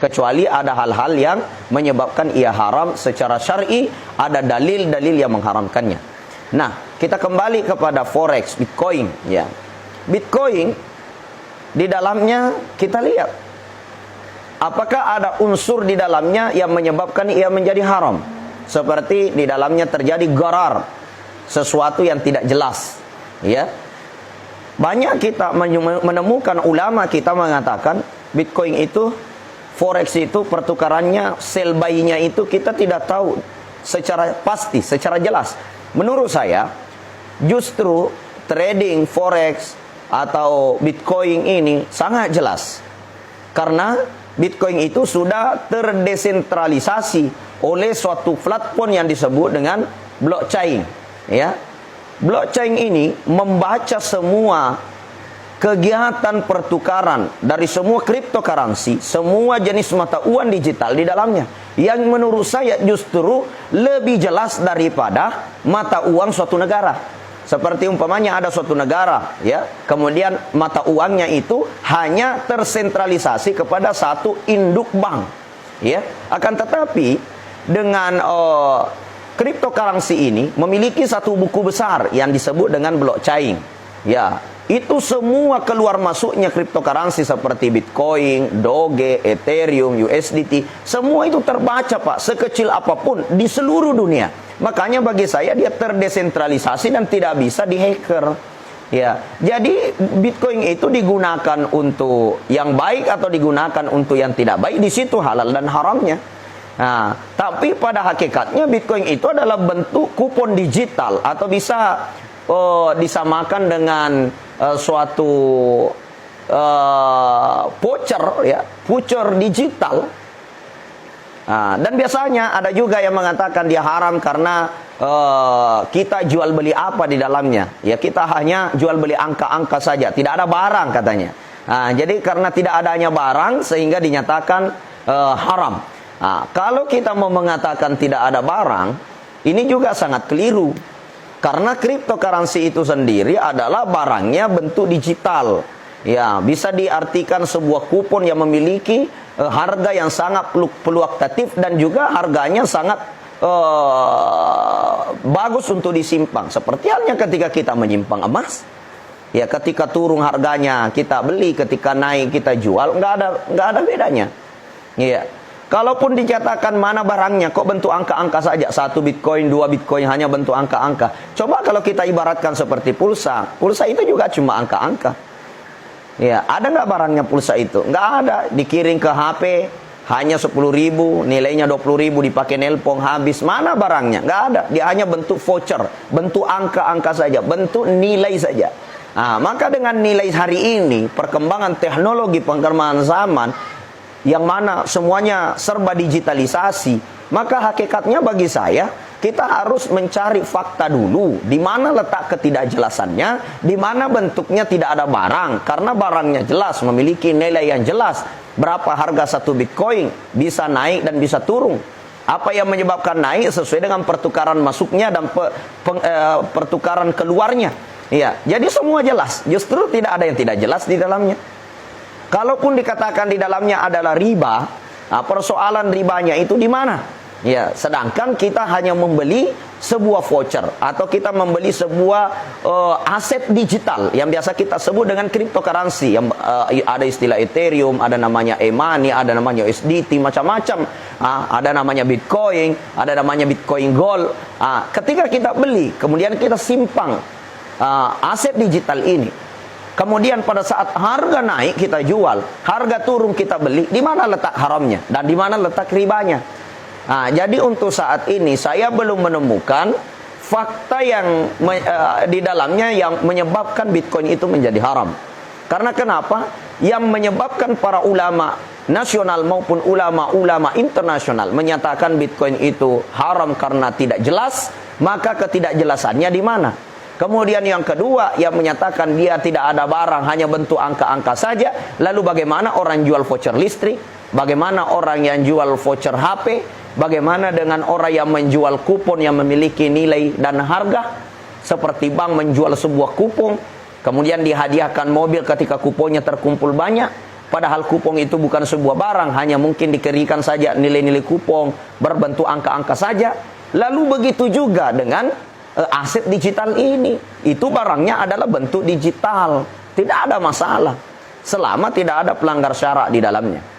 kecuali ada hal-hal yang menyebabkan ia haram secara syar'i, ada dalil-dalil yang mengharamkannya. Nah, kita kembali kepada forex, Bitcoin, ya. Bitcoin di dalamnya kita lihat apakah ada unsur di dalamnya yang menyebabkan ia menjadi haram. Seperti di dalamnya terjadi gharar, sesuatu yang tidak jelas, ya. Banyak kita menemukan ulama kita mengatakan Bitcoin itu, forex itu pertukarannya, sell buy-nya itu kita tidak tahu secara pasti, secara jelas. Menurut saya justru trading forex atau Bitcoin ini sangat jelas, karena Bitcoin itu sudah terdesentralisasi oleh suatu platform yang disebut dengan blockchain, ya. Blockchain ini membaca semua kegiatan pertukaran dari semua cryptocurrency, semua jenis mata uang digital di dalamnya, yang menurut saya justru lebih jelas daripada mata uang suatu negara. Seperti umpamanya ada suatu negara, ya, kemudian mata uangnya itu hanya tersentralisasi kepada satu induk bank, ya. Akan tetapi dengan cryptocurrency ini memiliki satu buku besar yang disebut dengan blockchain, ya. Itu semua keluar masuknya cryptocurrency seperti Bitcoin, Doge, Ethereum, USDT, semua itu terbaca, Pak, sekecil apapun di seluruh dunia. Makanya bagi saya dia terdesentralisasi dan tidak bisa dihacker, ya. Jadi Bitcoin itu digunakan untuk yang baik atau digunakan untuk yang tidak baik, di situ halal dan haramnya. Nah, tapi pada hakikatnya Bitcoin itu adalah bentuk kupon digital, atau bisa disamakan dengan suatu voucher, ya, voucher digital. Nah, dan biasanya ada juga yang mengatakan dia haram karena kita jual beli apa di dalamnya, ya, kita hanya jual beli angka-angka saja, tidak ada barang katanya. Nah, jadi karena tidak adanya barang sehingga dinyatakan haram. Nah, kalau kita mau mengatakan tidak ada barang, ini juga sangat keliru. Karena cryptocurrency itu sendiri adalah barangnya bentuk digital. Ya, bisa diartikan sebuah kupon yang memiliki harga yang sangat fluktuatif dan juga harganya sangat bagus untuk disimpan. Seperti halnya ketika kita menyimpan emas. Ya, ketika turun harganya kita beli, ketika naik kita jual, nggak ada bedanya. Ya. Kalaupun dikatakan mana barangnya, kok bentuk angka-angka saja, 1 Bitcoin, 2 Bitcoin hanya bentuk angka-angka. Coba kalau kita ibaratkan seperti pulsa, pulsa itu juga cuma angka-angka. Ya, ada nggak barangnya pulsa itu? Nggak ada. Dikirim ke HP hanya 10.000, nilainya 20.000, dipakai nelpon habis. Mana barangnya? Nggak ada. Dia hanya bentuk voucher, bentuk angka-angka saja, bentuk nilai saja. Nah, maka dengan nilai hari ini, perkembangan teknologi, perkembangan zaman, yang mana semuanya serba digitalisasi, maka hakikatnya bagi saya kita harus mencari fakta dulu, di mana letak ketidakjelasannya, di mana bentuknya tidak ada barang, karena barangnya jelas, memiliki nilai yang jelas, berapa harga 1 Bitcoin, bisa naik dan bisa turun. Apa yang menyebabkan naik sesuai dengan pertukaran masuknya dan pertukaran keluarnya. Ya, jadi semua jelas, justru tidak ada yang tidak jelas di dalamnya. Kalaupun dikatakan di dalamnya adalah riba, nah persoalan ribanya itu di mana? Ya, sedangkan kita hanya membeli sebuah voucher atau kita membeli sebuah aset digital yang biasa kita sebut dengan cryptocurrency, yang ada istilah Ethereum, ada namanya e-money, ada namanya USDT, macam-macam. Ada namanya Bitcoin, ada namanya Bitcoin Gold. Ketika kita beli, kemudian kita simpan aset digital ini. Kemudian pada saat harga naik kita jual, harga turun kita beli, di mana letak haramnya dan di mana letak ribanya? Nah, jadi untuk saat ini saya belum menemukan fakta yang di dalamnya yang menyebabkan Bitcoin itu menjadi haram. Karena kenapa? Yang menyebabkan para ulama nasional maupun ulama-ulama internasional menyatakan Bitcoin itu haram karena tidak jelas, maka ketidakjelasannya di mana? Kemudian yang kedua, yang menyatakan dia tidak ada barang, hanya bentuk angka-angka saja. Lalu bagaimana orang jual voucher listrik? Bagaimana orang yang jual voucher HP? Bagaimana dengan orang yang menjual kupon yang memiliki nilai dan harga? Seperti bank menjual sebuah kupon, kemudian dihadiahkan mobil ketika kuponnya terkumpul banyak. Padahal kupon itu bukan sebuah barang, hanya mungkin dikeringkan saja nilai-nilai kupon berbentuk angka-angka saja. Lalu begitu juga dengan aset digital ini. Itu barangnya adalah bentuk digital. Tidak ada masalah selama tidak ada pelanggar syarak di dalamnya.